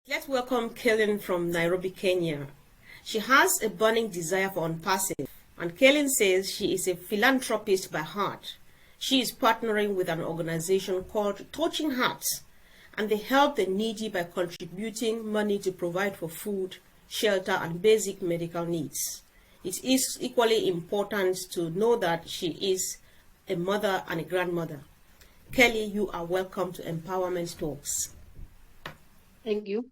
Let's welcome Kaylin from Nairobi, Kenya. She has a burning desire for Unpassive, and Kaylin says she is a philanthropist by heart. She is partnering with an organization called Touching Hearts, and they help the needy by contributing money to provide for food, shelter, and basic medical needs. It is equally important to know that she is a mother and a grandmother. Kelly, you are welcome to Empowerment Talks. Thank you.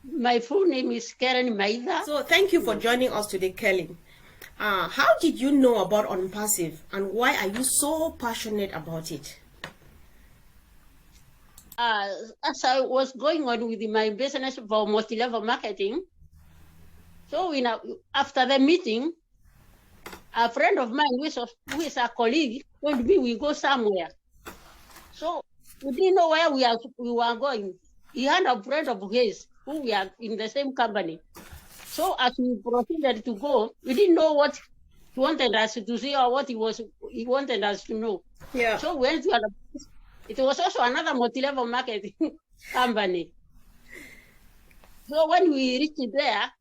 My full name is Karen Maida. So thank you for joining us today, Kelly. How did you know about Unpassive, and why are you so passionate about it? As I was going on with my business for multi-level marketing, so after the meeting, a friend of mine who is a colleague told me we go somewhere. So we didn't know where we were going. He had a friend of his who we are in the same company. So as we proceeded to go, we didn't know what he wanted us to see or what he wanted us to know. Yeah. So we went to it was also another multi-level marketing company. So when we reached there,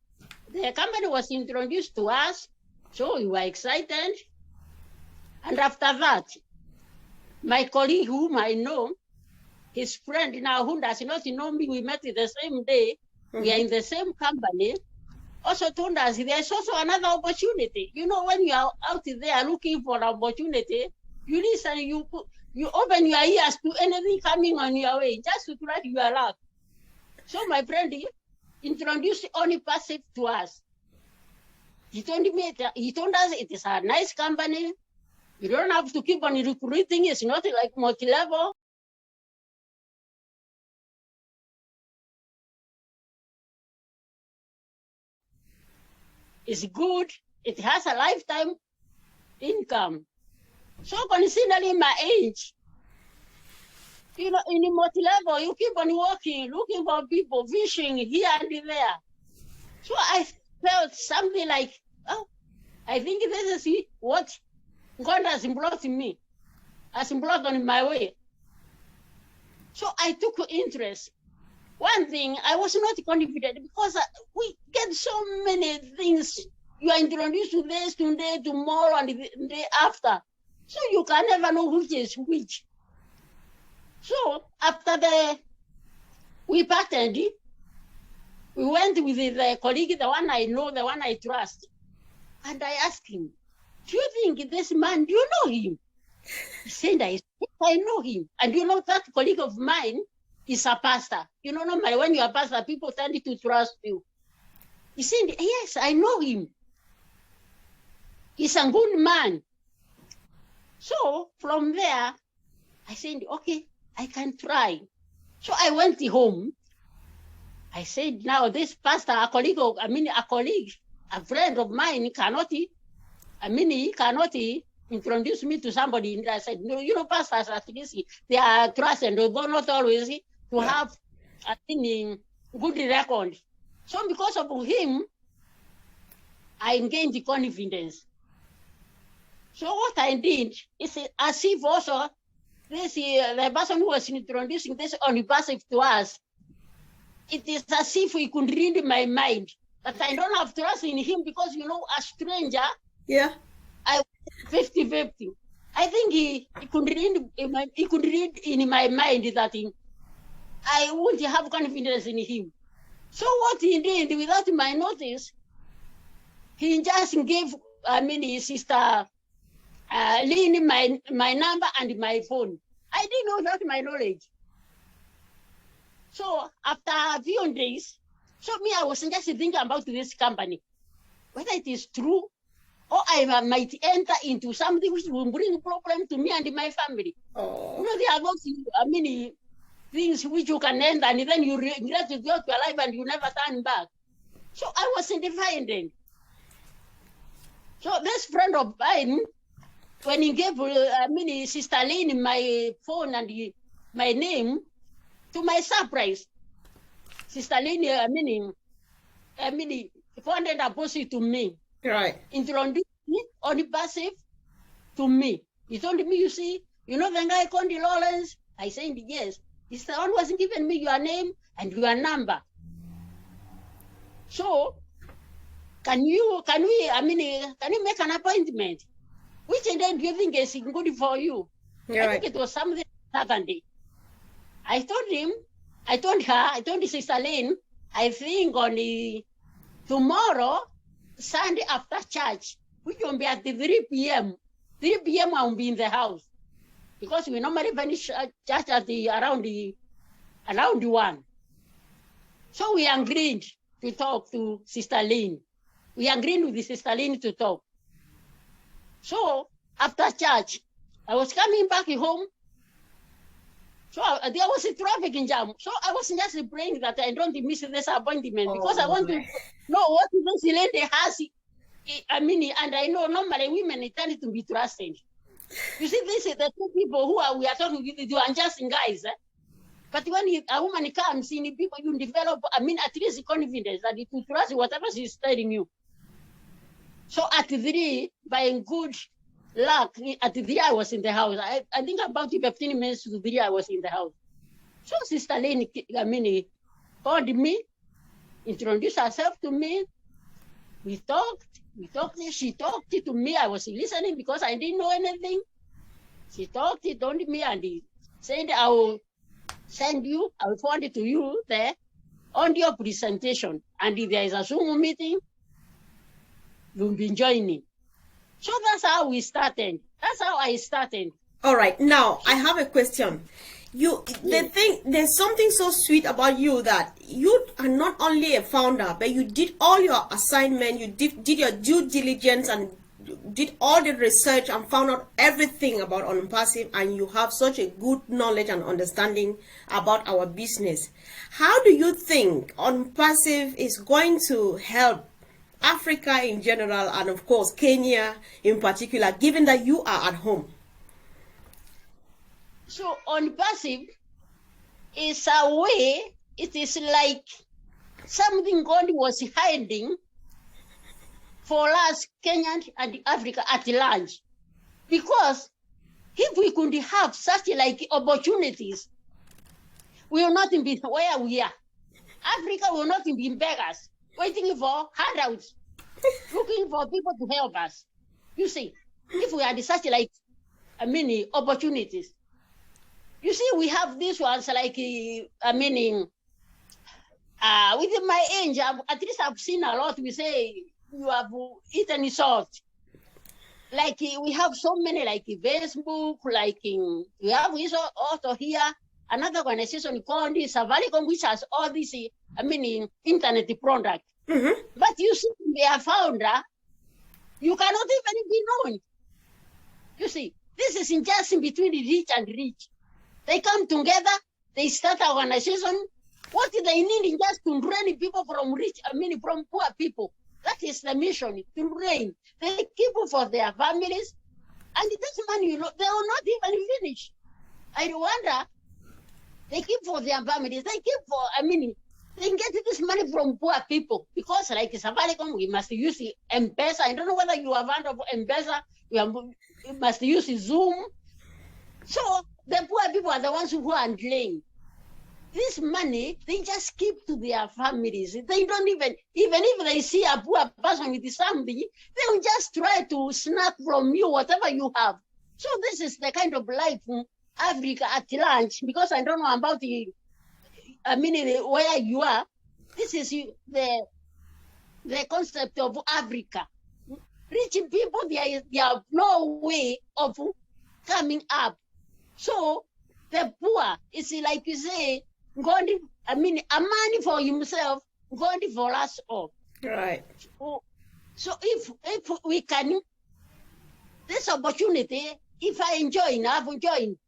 the company was introduced to us. So we were excited. And after that, my colleague whom I know, his friend now who does not know me, we met the same day, we are in the same company, also told us there's also another opportunity. You know, when you are out there looking for an opportunity, you listen, you open your ears to anything coming on your way, just to try your luck. So my friend introduced Unpassive to us. He told us it is a nice company. You don't have to keep on recruiting. It's not like multi-level. It's good. It has a lifetime income. So considering my age, you know, in the multi-level, you keep on working, looking for people, fishing here and there. So I felt something like, oh, I think this is what God has brought me, has brought on my way. So I took interest. One thing, I was not confident because we get so many things. You are introduced to this today, tomorrow, and the day after. So you can never know which is which. So after we parted, we went with the colleague, the one I know, the one I trust. And I asked him, do you think this man, do you know him? He said, I know him. And you know, that colleague of mine is a pastor. You know, normally when you are a pastor, people tend to trust you. He said, yes, I know him. He's a good man. So from there, I said, okay, I can try. So I went home. I said, now this pastor, a friend of mine he cannot introduce me to somebody. And I said, no, you know, pastors at least they are trusted, they not always to have a thing good record. So because of him, I gained the confidence. So what I did is as if also this the person who was introducing this Unpassive to us, it is as if he could read my mind. But I don't have trust in him because, you know, a stranger, yeah, I 50-50. I think he could read in my mind that I wouldn't have confidence in him. So what he did without my notice, he just gave his sister Lynn my number and my phone. I didn't know that my knowledge. So after a few days, I was just thinking about this company, whether it is true or I might enter into something which will bring problem to me and my family. Oh. You know, there are many things which you can end and then you regret to go to your life and you never turn back. So I was independent. So this friend of mine, when he gave Sister Lynn my phone and my name, to my surprise, Sister Lynn, funded a posse to me. Right. Introduced me Unpassive to me. He told me, you see, you know the guy Condi Lawrence? I said, yes. He said, one was given me your name and your number. So can you make an appointment? Which day do you think is good for you? You're I right. think it was something Saturday. I told Sister Lynn, I think on the tomorrow, Sunday after church, which will be at the 3 p.m. 3 p.m. I'll be in the house. Because we normally finish church at around 1. So we agreed to talk to Sister Lynn. We agreed with the Sister Lynn to talk. So after church, I was coming back home. So there was a traffic jam. So I was just praying that I don't miss this appointment because I want to know what this lady has. And I know normally women tend to be trusted. You see, this is the two people we are talking with, you are just guys. But when a woman comes in, people you develop, at least confidence that you trust whatever she's telling you. So at 3, by good luck, at 3 I was in the house. I think about 15 minutes to 3 I was in the house. So Sister Lynn, called me, introduced herself to me. We talked, she talked to me. I was listening because I didn't know anything. She talked to me and said, I will forward it to you there on your presentation. And if there is a Zoom meeting, you'll be joining. So that's how we started. That's how I started. All right. Now I have a question. There's something so sweet about you that you are not only a founder, but you did all your assignment, you did your due diligence and did all the research and found out everything about OnPassive, and you have such a good knowledge and understanding about our business. How do you think OnPassive is going to help Africa in general, and of course Kenya in particular, given that you are at home? So OnPassive is a way, it is like something God was hiding for us, Kenyans and Africa at large. Because if we could have such like opportunities, we will not be where we are. Africa will not be beggars, waiting for handouts, looking for people to help us. You see, if we had such like opportunities. You see, we have these ones like, within my age, at least I've seen a lot. We say, you have eaten salt. Like we have so many, like Facebook, we have also here, another organization called Safaricom, which has all these, internet product. Mm-hmm. But you see, their founder, you cannot even be known. You see, this is just in between the rich and rich. They come together, they start an organization. What they need is just to drain people from from poor people. That is the mission, to drain. They keep for their families, and this money, they will not even finish. I wonder, they keep for their families. They keep for, they get this money from poor people because, like Safaricom, we must use M-Pesa. I don't know whether you have heard of M-Pesa. We must use Zoom. So the poor people are the ones who are handling this money. They just keep to their families. They don't even if they see a poor person with something, they will just try to snap from you whatever you have. So this is the kind of life in Africa at large. Because I don't know about where you are. This is the concept of Africa. Rich people, they have no way of coming up. So the poor is like you say, God, a money for himself, God for us all. Right. So if we can, this opportunity, if I enjoy, I've enjoyed.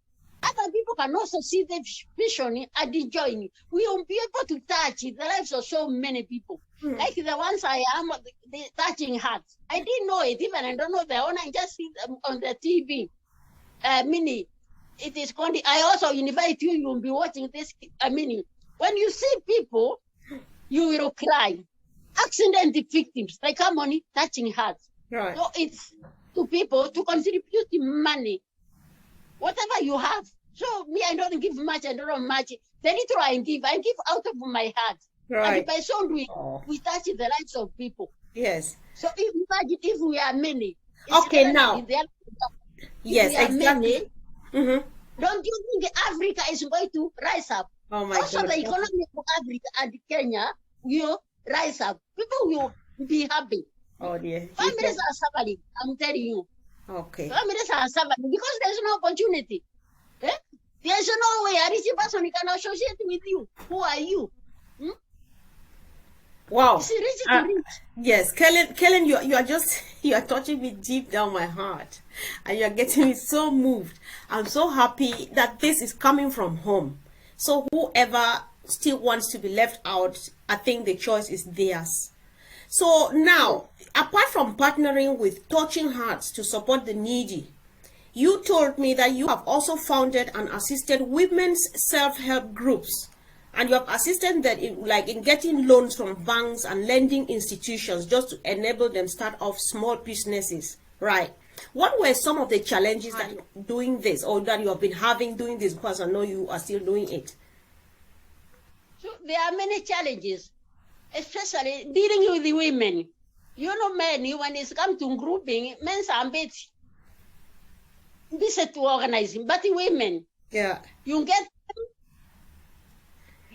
Other people can also see the vision and enjoy. We will be able to touch the lives of so many people. Like the ones I am, the touching hearts. I didn't know it, even I don't know the owner, I just see them on the TV. It is going to, I also invite you, you'll be watching this. When you see people, you will cry. Accident victims, they come on it, touching hearts. Right. So it's to people to contribute money, whatever you have. So me, I don't give much, I don't know much. The little I give out of my heart. Right. And by so doing, Oh. we touch the lives of people. Yes. So imagine if we are many. Okay, If now. Yes, we are exactly. many, don't you think Africa is going to rise up? Oh my Also, God. the economy of Africa and Kenya will rise up. People will be happy. Oh dear. Families are suffering, I'm telling you. Okay. Families are suffering because there's no opportunity. Eh? There's no way a rich person can associate with you. Who are you? Wow. It's rich to rich. Yes, Kellen, you are just you are touching me deep down my heart, and you are getting me so moved. I'm so happy that this is coming from home. So whoever still wants to be left out, I think the choice is theirs. So now, apart from partnering with Touching Hearts to support the needy, you told me that you have also founded and assisted women's self-help groups, and you have assisted them in getting loans from banks and lending institutions just to enable them start off small businesses, right? What were some of the challenges that you're doing this, or that you have been having doing this, because I know you are still doing it? So there are many challenges, especially dealing with the women. You know, men, when it's come to grouping, men are a bit busy to organizing, but the women, Yeah. you get them,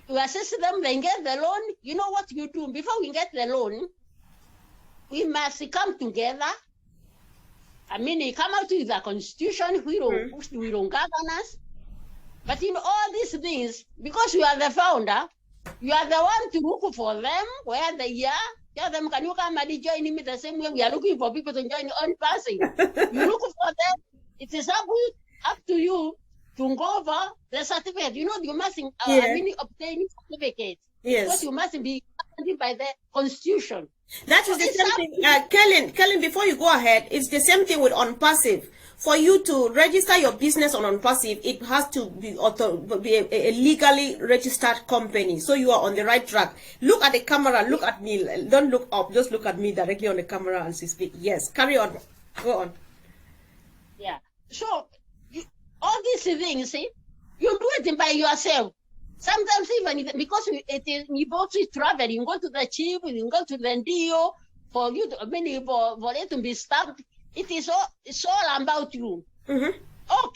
you assist them, they get the loan. You know what you do? Before we get the loan, we must come together. I mean, you come out with a constitution, we don't govern us. But in all these things, because you are the founder, you are the one to look for them, where they are. Tell them, can you come and join me the same way we are looking for people to join on passing? You look for them. It is up to you to go over the certificate. You know, you must obtain certificate. Yes. Because you must be guaranteed by the constitution. That is the same thing. Kellen, before you go ahead, it's the same thing with OnPassive. For you to register your business on OnPassive, it has to be a legally registered company. So you are on the right track. Look at the camera. Look at me. Don't look up. Just look at me directly on the camera and speak. Yes. Carry on. Go on. Yeah. So all these things, see, you do it by yourself. Sometimes even because it is involves travel, you go to the chief, you go to the NDO for you to, for it to be stopped. It's all about you. Okay,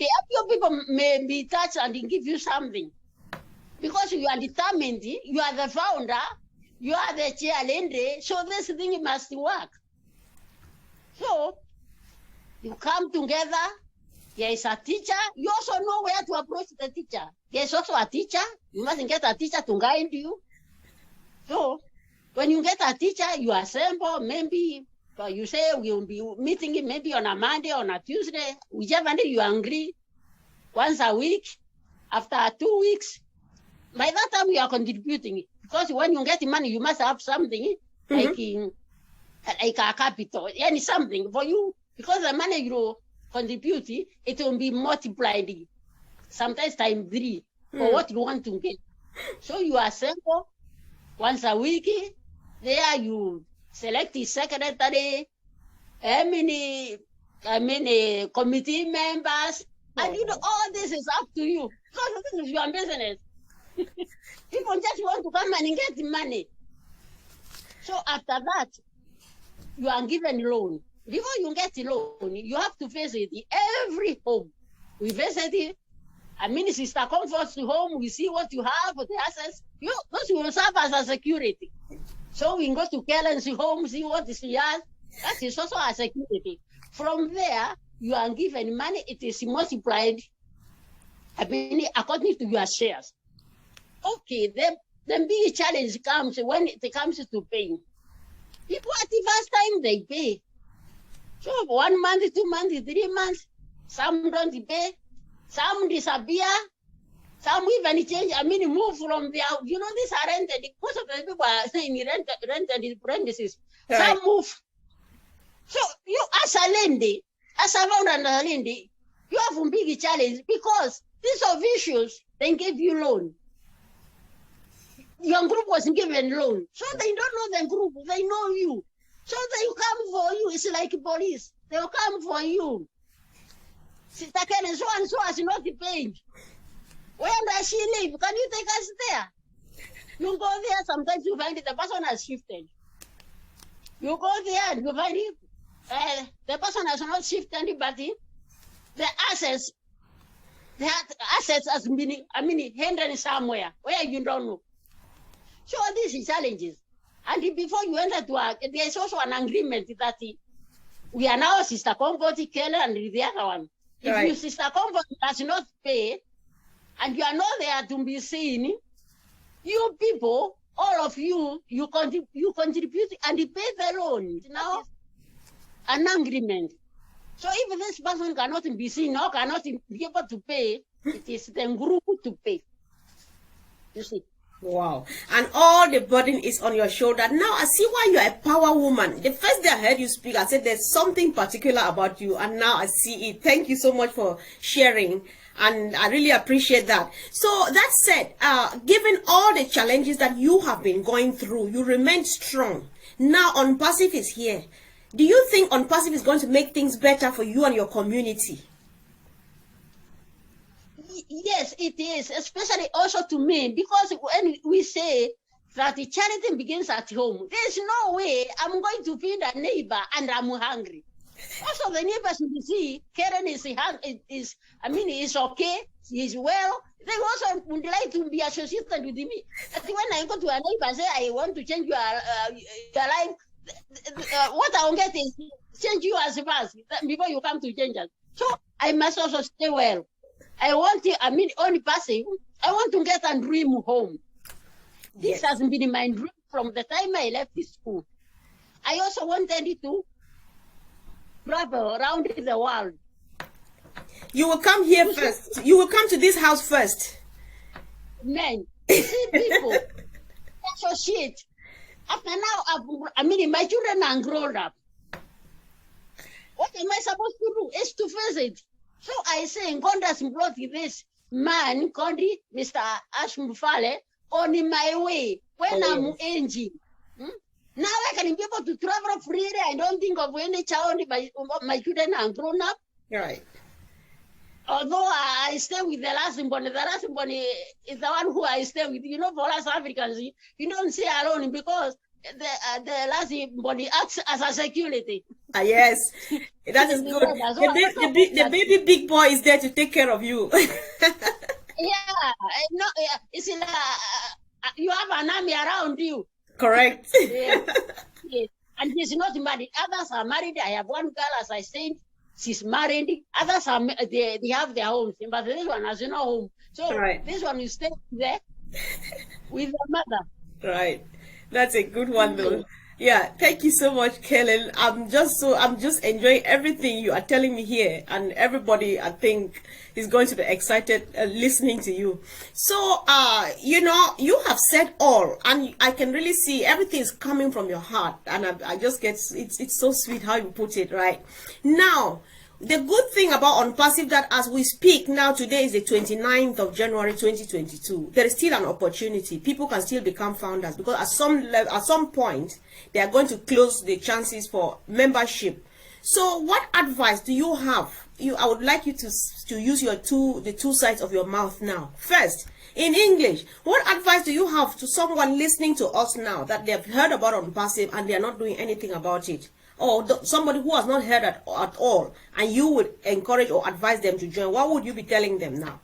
a few people may be touched and give you something because you are determined. You are the founder. You are the chair, so this thing must work. So you come together. There is a teacher. You also know where to approach the teacher. There is also a teacher. You must get a teacher to guide you. So when you get a teacher, you assemble. Maybe you say we'll be meeting maybe on a Monday, on a Tuesday, whichever day you agree. Once a week. After 2 weeks, by that time you are contributing. Because when you get money, you must have something like a capital, any something for you. Because the money you contribute, it will be multiplied, sometimes times 3 for what you want to get. So you assemble once a week. There you select the secretary, committee members, and you know all this is up to you. Because this is your business. People just want to come and get the money. So after that, you are given loan. Before you get a loan, you have to visit every home. We visit it. Sister comforts the home. We see what you have, the assets. Those will serve as a security. So we go to Kellen's home, see what she has. That is also a security. From there, you are given money. It is multiplied. According to your shares. Okay, the big challenge comes when it comes to paying. People at the first time they pay. So 1 month, 2 months, 3 months, some don't pay, some disappear, some even change, move from their, these are rented. Most of the people are saying rented premises. Right. Some move. So you, as a lady, as a founder and a lady, you have a big challenge because these officials, they give you loan. Your group was given loan. So they don't know the group, they know you. So they come for you. It's like police. They will come for you. Sister Kellen, so and so has not paid. Where does she live? Can you take us there? You go there, sometimes you find the person has shifted. You go there and you find the person has not shifted, but the assets has been, hidden somewhere where you don't know. So these are challenges. And before you enter to work, there is also an agreement that we are now Sister Comfort, Keller, and the other one. If Right. your Sister Comfort does not pay, and you are not there to be seen, you people, all of you, you contribute and you pay the loan. Now, an agreement. So if this person cannot be seen or cannot be able to pay, it is the group to pay. You see. Wow. And all the burden is on your shoulder. Now I see why you're a power woman. The first day I heard you speak, I said there's something particular about you, and now I see it. Thank you so much for sharing, and I really appreciate that. So that said, given all the challenges that you have been going through, you remain strong. Now OnPassive is here. Do you think OnPassive is going to make things better for you and your community? Yes, it is, especially also to me, because when we say that the charity begins at home, there's no way I'm going to feed a neighbor and I'm hungry. Also, the neighbors will see Karen is okay, he's well. They also would like to be associated with me. But when I go to a neighbor and say, I want to change your life, what I will get is change you as fast before you come to change us. So I must also stay well. I want to, OnPassive, I want to get a dream home. This has been my dream from the time I left the school. I also wanted to travel around the world. You will come here first. You will come to this house first. Men, see people, associate. After now, my children are grown up. What am I supposed to do? Is to face it. So I say, God has brought this man, called Mr. Ash Mufale, on my way when I'm aging. Now I can be able to travel freely. I don't think of any child. My children are grown up. Right. Although I stay with the last born is the one who I stay with. You know, for us Africans, you don't stay alone because the last born acts as a security. Yes, that is good. The baby big boy is there to take care of you. Yeah, no, it's you have an army around you. Correct. Yeah. Yes. And he's not married. Others are married. I have one girl, as I said, she's married. Others are they have their homes, but this one has no home. So this one is stay there with the mother. Right. That's a good one, though. Yeah, thank you so much, Kellen. I'm just enjoying everything you are telling me here, and everybody, I think, is going to be excited listening to you. So, you have said all, and I can really see everything is coming from your heart, and I just get it's so sweet how you put it. Right now, the good thing about OnPassive that as we speak now, today is the 29th of January 2022. There is still an opportunity. People can still become founders, because at some point they are going to close the chances for membership. So what advice do you have? I would like you to use the two sides of your mouth now. First, in English, what advice do you have to someone listening to us now that they have heard about OnPassive and they are not doing anything about it? Or somebody who has not heard at all, and you would encourage or advise them to join, what would you be telling them now?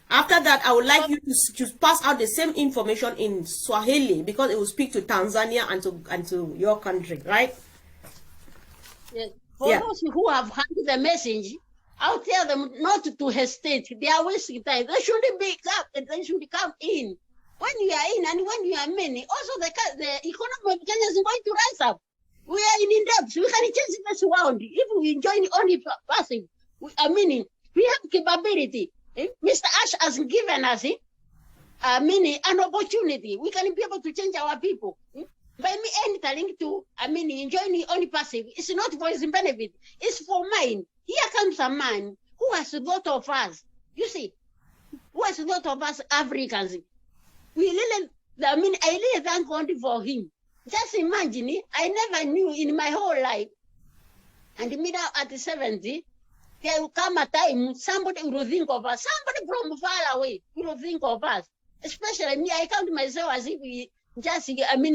After that, I would like you to pass out the same information in Swahili, because it will speak to Tanzania and to your country, right? Yes. For those who have heard the message, I'll tell them not to hesitate. They are wasting time. They should come in. When you are in and when you are many, also the economy of Kenya is going to rise up. We are in depth. We can change this world if we join OnPassive. We have capability. Mr. Ash has given us an opportunity. We can be able to change our people. By me entering to, joining OnPassive, it's not for his benefit. It's for mine. Here comes a man who has thought of us. You see, who has thought of us Africans. I really thank God for him. Just imagine, I never knew in my whole life, and at the 70, there will come a time somebody will think of us, somebody from far away will think of us. Especially me, I count myself as if he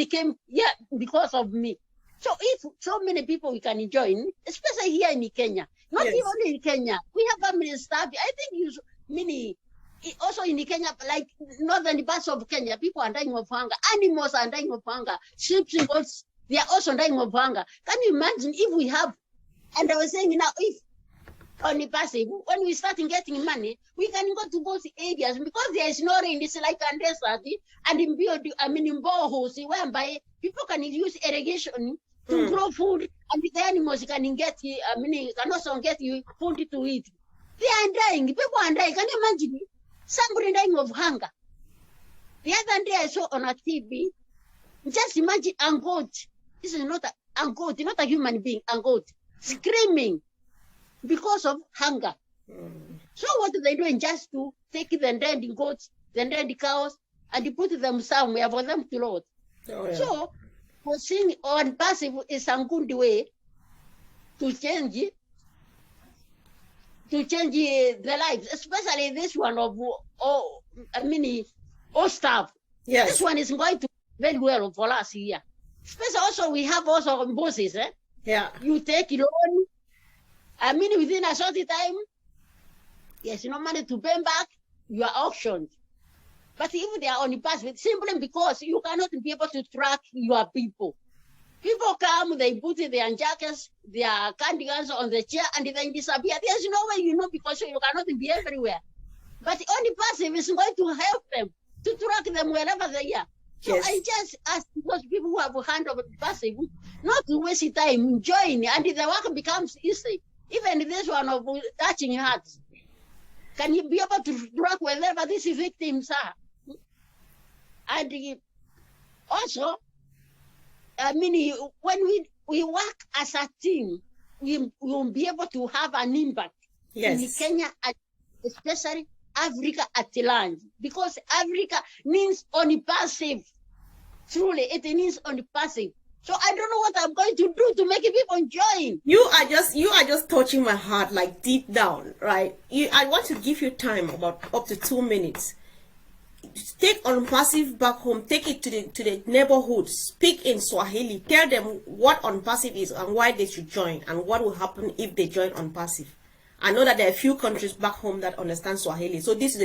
came here because of me. So if so many people we can join, especially here in Kenya, not Yes. even in Kenya, we have family staff. I think also in Kenya, like northern parts of Kenya, people are dying of hunger. Animals are dying of hunger. Sheep and goats, they are also dying of hunger. Can you imagine if we have, and I was saying now, if on the passive, when we start getting money, we can go to those areas because there is no rain. It's like a desert, and in boreholes, whereby people can use irrigation to grow food, and the animals can get, can also get you food to eat. They are dying. People are dying. Can you imagine? Somebody dying of hunger. The other day I saw on a TV, just imagine a goat. This is not a goat, not a human being, a goat, screaming because of hunger. So what are they doing? Just to take the dead goats, the dead cows, and put them somewhere for them to load. Oh, yeah. So, for seeing on passive is a good way to change the lives, especially this one of all staff. Yes. This one is going to very well for us here. Especially also we have also bosses. Yeah. You take loan. Within a short time, there's no money to pay back. You are auctioned. But if they are on the pass, simply because you cannot be able to track your people. People come, they put their jackets, their cardigans on the chair, and then disappear. There's no way because you cannot be everywhere. But only passive is going to help them to track them wherever they are. So Yes. I just ask those people who have a hand of passive not to waste time, join, and the work becomes easy. Even this one of touching hearts. Can you be able to track wherever these victims are? And also, when we work as a team, we will be able to have an impact in Yes. Kenya, especially Africa at large, because Africa means only passive. Truly, it means only passive. So I don't know what I'm going to do to make people join. You are just touching my heart, like deep down, right? I want to give you time, about up to 2 minutes. Take on passive back home, take it to the neighborhood, speak in Swahili, tell them what on passive is and why they should join and what will happen if they join on passive. I know that there are a few countries back home that understand Swahili, so this is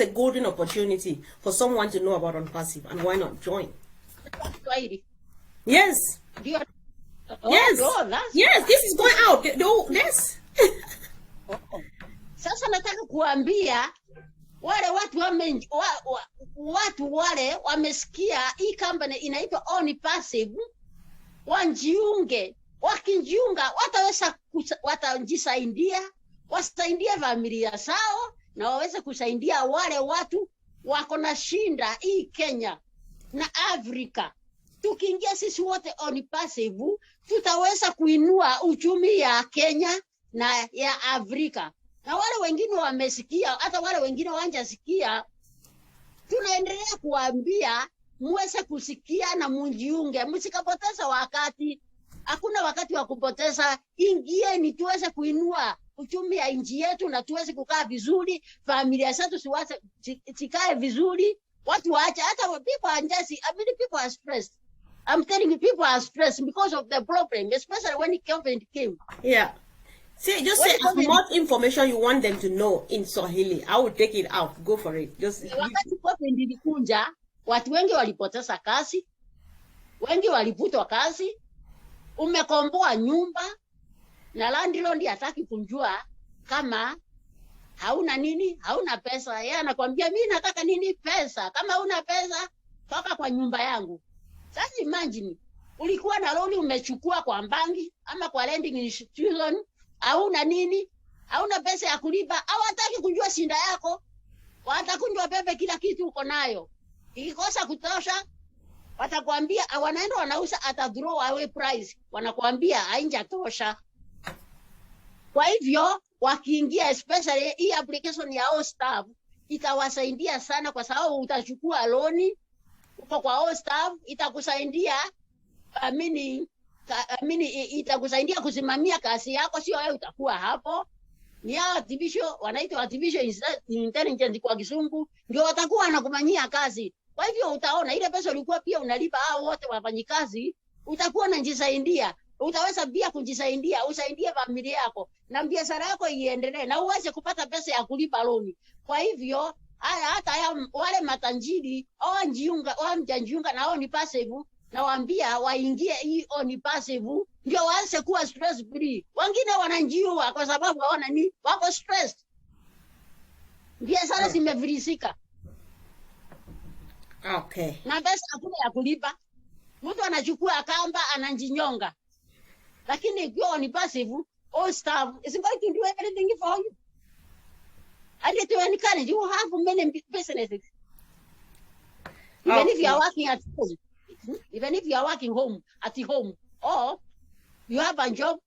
a golden opportunity for someone to know about on passive, and why not join? Swahili. Yes. Do you, Yes. That's Yes, this is going out. Yes. Sasa nataka kuambia wale watu wale wamesikia hii company inaitwa Only Passive, wajiunge. Wakijiunga watajisaidia, wasaidia familia zao na waweze kusaidia wale watu wako na shinda hii Kenya na Afrika. Tukiingia sisi wote Only Passive, tutaweza kuinua uchumi ya Kenya na ya Afrika. Na wale wengine wamesikia, hata wale wengine wanjasikia, tunaendelea kuambia muweze kusikia na mujiunge, msikapoteza wakati. Hakuna wakati wa kupoteza. Ingieni tuweze kuinua uchumi ya nchi yetu na tuweze kukaa vizuri, familia zetu zikae vizuri. Watu waache, hata people are people are stressed. I'm telling you, people are stressed because of the problem, especially when COVID came. Yeah. Say as much information you want them to know in Swahili. I will take it out. Go for it. Wakati COVID ilikunja, watu wengi walipoteza kazi, wengi walivutwa kazi. Umekomboa nyumba na landlord hataki kujua kama hauna pesa. Yeye anakuambia mimi nataka nini? Pesa. Kama huna pesa, toka kwa nyumba yangu. Sasa imagine, ulikuwa na loan umechukua kwa banki ama kwa lending institution, hauna pesa ya kulipa, hawataki kujua shinda yako. Watakunjwa pepe kila kitu uko nayo. Ikikosa kutosha, watakwambia wanaenda wanauza at a throw away price, wanakuambia haijatosha. Kwa hivyo wakiingia, especially hii application ya All Staff itawasaidia sana, kwa sababu utachukua loan uko kwa All Staff, itakusaidia itakusaidia kusimamia kazi yako, sio wewe utakuwa hapo. ni artificial, wanaitwa artificial intelligence kwa Kisungu, ndio watakuwa wanakumanyia kazi. Kwa hivyo utaona ile pesa ulikuwa pia unalipa hao wote wafanyikazi, utakuwa unajisaidia, utaweza pia kujisaidia, usaidie familia yako na biashara yako iendelee, na uweze kupata pesa ya kulipa loan. Kwa hivyo hata wale matajiri au njiunga na hao ni passive, na waambia waingie hiyo ni passive, ndio waanze kuwa stress free. Wengine wananjiua kwa sababu waona ni wako stressed, biashara zimevirisika. Okay. Na pesa hakuna ya kulipa, mtu anachukua kamba anajinyonga. Lakini ikiwa ni passive, all staff is going to do everything for you. And to encourage, you have many businesses. Even if you are working at home, even if you are working at home, or you have a job,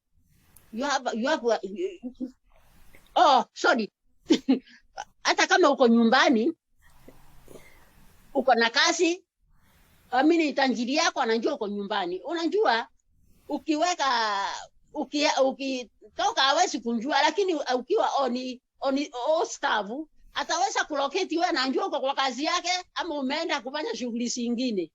hata kama uko nyumbani, uko na kazi, amini tajiri yako anajua uko nyumbani. Unajua ukitoka hawezi kunjua, lakini ukiwa on staff ataweza kulocate wewe, anajua uko kwa kazi yake ama umeenda kufanya shughuli zingine.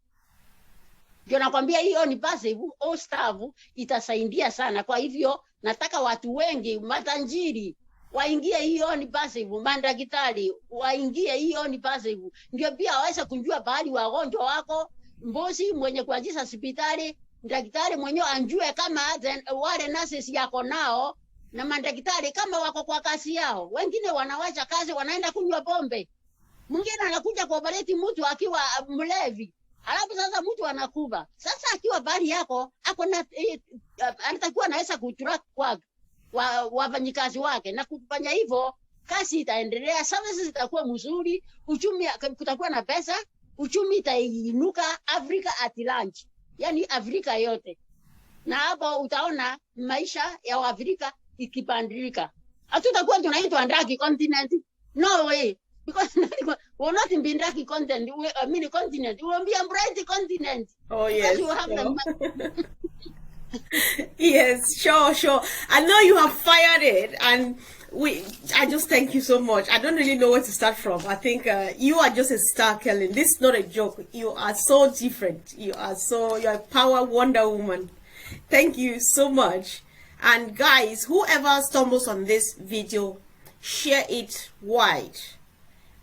Ndio nakwambia hiyo ni passive, all staff itasaidia sana. Kwa hivyo nataka watu wengi matajiri waingie hiyo ni passive, madaktari waingie hiyo ni passive, ndio pia waweze kunjua bahali wagonjwa wako, mbosi mwenye kuanzisha hospitali, daktari mwenyewe anjue kama wale nurses yako nao na madaktari kama wako kwa kazi yao. Wengine wanawacha kazi wanaenda kunywa pombe, mwingine anakuja kuoperate mtu akiwa mlevi, alafu sasa mtu anakufa. Sasa akiwa bahali yako ako na anatakuwa anaweza kutrack kwa wafanyikazi wake, na kufanya hivyo kazi itaendelea, services zitakuwa mzuri, uchumi kutakuwa na pesa, uchumi itainuka Afrika at large, yani Afrika yote. Na hapo utaona maisha ya Afrika ikibadilika. Hatutakuwa tunaitwa Ndaki continent, no way, because we're not in Ndaki continent, continent, we will be a bright continent. Oh yes, you have the yes, sure. I know you have fired it, and I just thank you so much. I don't really know where to start from. I think you are just a star, Kellen. This is not a joke. You are so different. You're a power Wonder Woman. Thank you so much. And guys, whoever stumbles on this video, share it wide.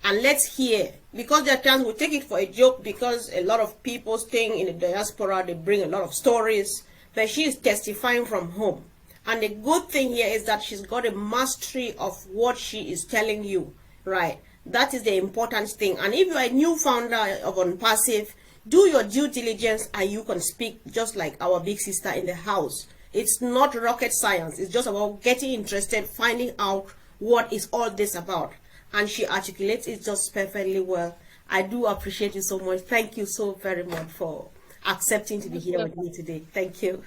And let's hear, because there are times we take it for a joke, because a lot of people staying in the diaspora, they bring a lot of stories, but she is testifying from home. And the good thing here is that she's got a mastery of what she is telling you, right? That is the important thing. And if you're a new founder of OnPassive, do your due diligence and you can speak just like our big sister in the house. It's not rocket science. It's just about getting interested, finding out what is all this about. And she articulates it just perfectly well. I do appreciate you so much. Thank you so very much for accepting to be here with me today. Thank you.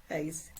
Thanks.